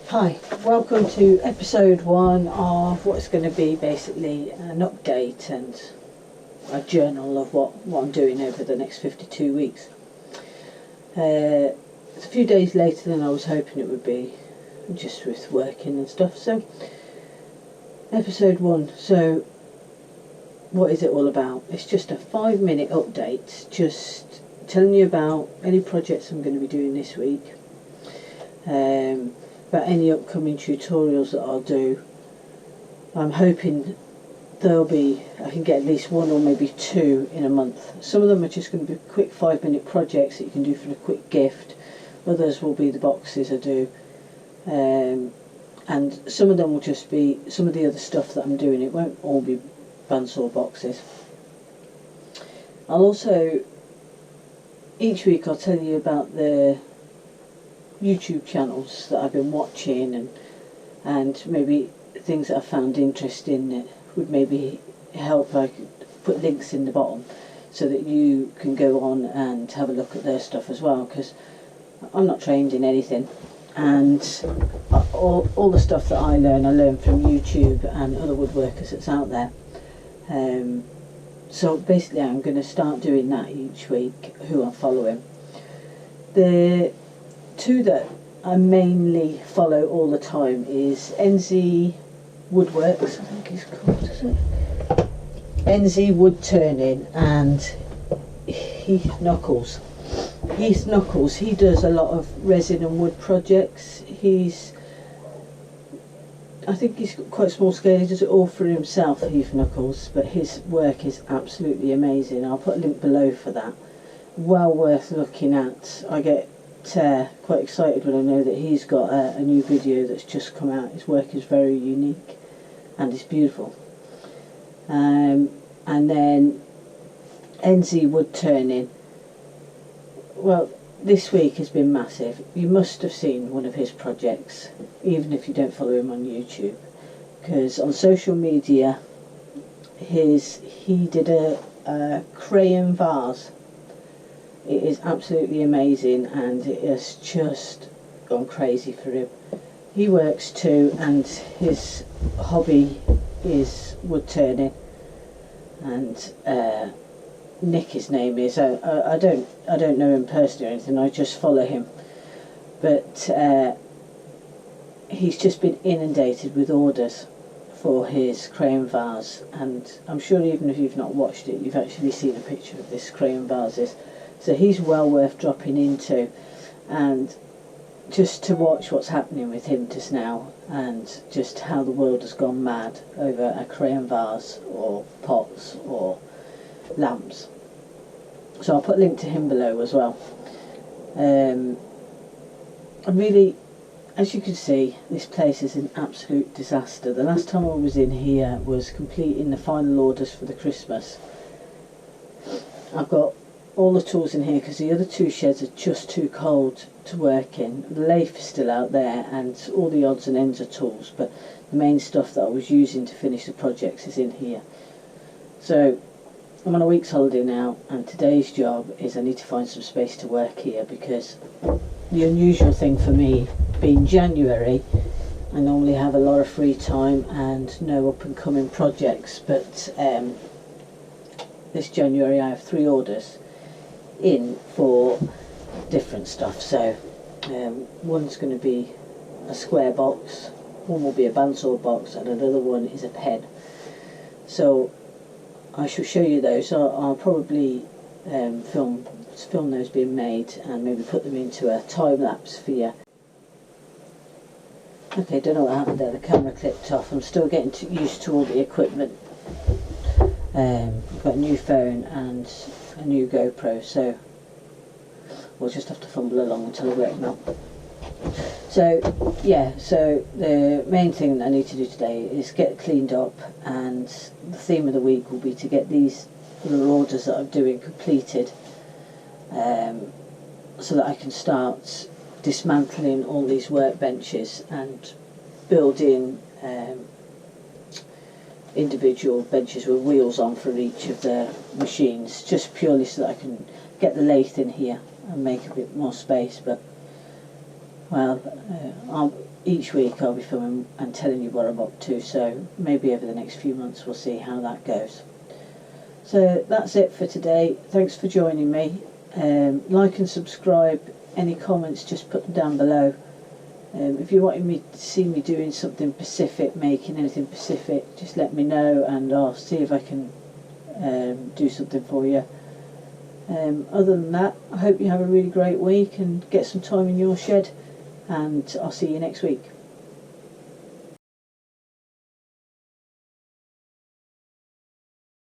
Hi, welcome to episode 1 of what's going to be basically an update and a journal of what I'm doing over the next 52 weeks. It's a few days later than I was hoping it would be, just with working and stuff. So, episode 1. So, what is it all about? It's just a 5-minute update, just telling you about any projects I'm going to be doing this week. About any upcoming tutorials that I'll do. I'm hoping I can get at least 1 or maybe 2 in a month. Some of them are just going to be quick 5-minute projects that you can do for a quick gift. Others will be the boxes I do. And some of them will just be some of the other stuff that I'm doing. It won't all be bandsaw boxes. I'll also, each week I'll tell you about the YouTube channels that I've been watching and maybe things that I found interesting that would maybe help. I could put links in the bottom so that you can go on and have a look at their stuff as well, because I'm not trained in anything, and all the stuff that I learn from YouTube and other woodworkers that's out there. So basically I'm going to start doing that each week, who I'm following. The 2 that I mainly follow all the time is NZ Woodworks, I think he's called, is it? NZ Woodturning and Heath Knuckles. Heath Knuckles, he does a lot of resin and wood projects. I think he's quite small scale, he does it all for himself, Heath Knuckles, but his work is absolutely amazing. I'll put a link below for that. Well worth looking at. I get quite excited when I know that he's got a new video that's just come out. His work is very unique and it's beautiful. And then NZ Woodturning. Well, this week has been massive. You must have seen one of his projects, even if you don't follow him on YouTube, because on social media he did a crayon vase. It is absolutely amazing and it has just gone crazy for him. He works too, and his hobby is wood turning, and Nick his name is. I don't know him personally or anything, I just follow him, but he's just been inundated with orders for his crayon vase, and I'm sure even if you've not watched it, you've actually seen a picture of this crayon vases. So he's well worth dropping into, and just to watch what's happening with him just now, and just how the world has gone mad over a crayon vase or pots or lamps. So I'll put a link to him below as well. I'm really, as you can see, this place is an absolute disaster. The last time I was in here was completing the final orders for the Christmas. I've got all the tools in here because the other 2 sheds are just too cold to work in. The lathe is still out there and all the odds and ends of tools, but the main stuff that I was using to finish the projects is in here. So I'm on a week's holiday now, and today's job is I need to find some space to work here, because the unusual thing for me, being January, I normally have a lot of free time and no up and coming projects, but this January I have 3 orders in for different stuff. So one's going to be a square box, one will be a bandsaw box, and another one is a pen. So I shall show you those. I'll probably film those being made and maybe put them into a time lapse for you. Okay, don't know what happened there, the camera clipped off. I'm still getting used to all the equipment. I've got a new phone and a new GoPro, so we'll just have to fumble along until I work them out. So yeah, so the main thing that I need to do today is get cleaned up, and the theme of the week will be to get these little orders that I'm doing completed, so that I can start dismantling all these workbenches and building individual benches with wheels on for each of the machines, just purely so that I can get the lathe in here and make a bit more space. But well, each week I'll be filming and telling you what I'm up to, so maybe over the next few months we'll see how that goes. So that's it for today. Thanks for joining me. Like and subscribe. Any comments, just put them down below. If you're wanting me to see me doing something specific, making anything specific, just let me know and I'll see if I can do something for you. Other than that, I hope you have a really great week and get some time in your shed, and I'll see you next week.